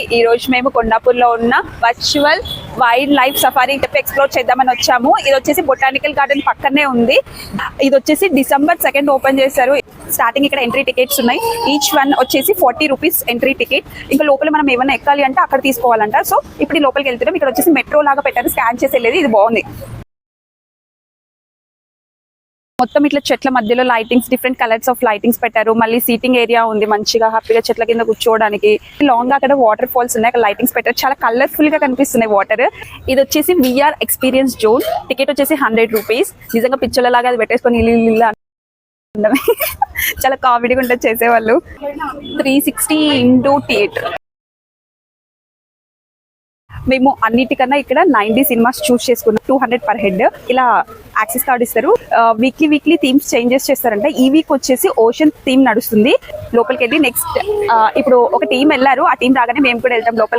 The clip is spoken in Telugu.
ఈ రోజు మేము కొండాపూర్ లో ఉన్న virtual wild life safari explore చేద్దామని వచ్చాము. ఇది వచ్చేసి బొటానికల్ గార్డెన్ పక్కనే ఉంది. ఇది వచ్చేసి December 2 ఓపెన్ చేశారు. స్టార్టింగ్ ఇక్కడ ఎంట్రీ టికెట్స్ ఉన్నాయి. ఈచ్ వన్ వచ్చేసి 40 రూపీస్ ఎంట్రీ టికెట్. ఇంకా లోపల మనం ఏమైనా ఎక్కాలి అంటే అక్కడ తీసుకోవాలంట. సో ఇప్పుడు లోపలికి వెళ్తున్నాం. ఇక్కడ వచ్చేసి మెట్రో లాగా పెట్టారు, స్కాన్ చేసి వెళ్ళేది. ఇది బాగుంది. మొత్తం ఇట్లా చెట్ల మధ్యలో lightings, different colours of lightings పెట్టారు. మళ్ళీ సీటింగ్ ఏరియా ఉంది, మంచిగా హ్యాపీగా చెట్ల కింద కూర్చోవడానికి. లాంగ్ గా అక్కడ వాటర్ ఫాల్స్ ఉన్నాయి, అక్కడ లైటింగ్స్ పెట్టారు. చాలా కలర్ఫుల్ గా కనిపిస్తున్నాయి వాటర్. ఇది వచ్చేసి VR ఎక్స్పీరియన్స్ జోన్. టికెట్ వచ్చేసి 100 రూపీస్. నిజంగా పిక్చర్ల లాగా అది పెట్టేసుకొని ఇల్లు చాలా కామెడీగా ఉంటుంది చేసేవాళ్ళు. 360 ఇంటూ థియేటర్. మేము అన్నిటికన్నా ఇక్కడ 90 సినిమాస్ చూస్ చేసుకున్నాం. 200 పర్ హెడ్. ఇలా యాక్సెస్ కార్డ్ ఇస్తారు. వీక్లీ థీమ్స్ చేంజెస్ చేస్తారంట. ఈ వీక్ వచ్చేసి ఓషన్ థీమ్ నడుస్తుంది. లోపలికి వెళ్ళి నెక్స్ట్ ఇప్పుడు ఒక టీం వెళ్ళారు. ఆ టీం రాగానే మేము కూడా వెళ్తాం లోపలికి.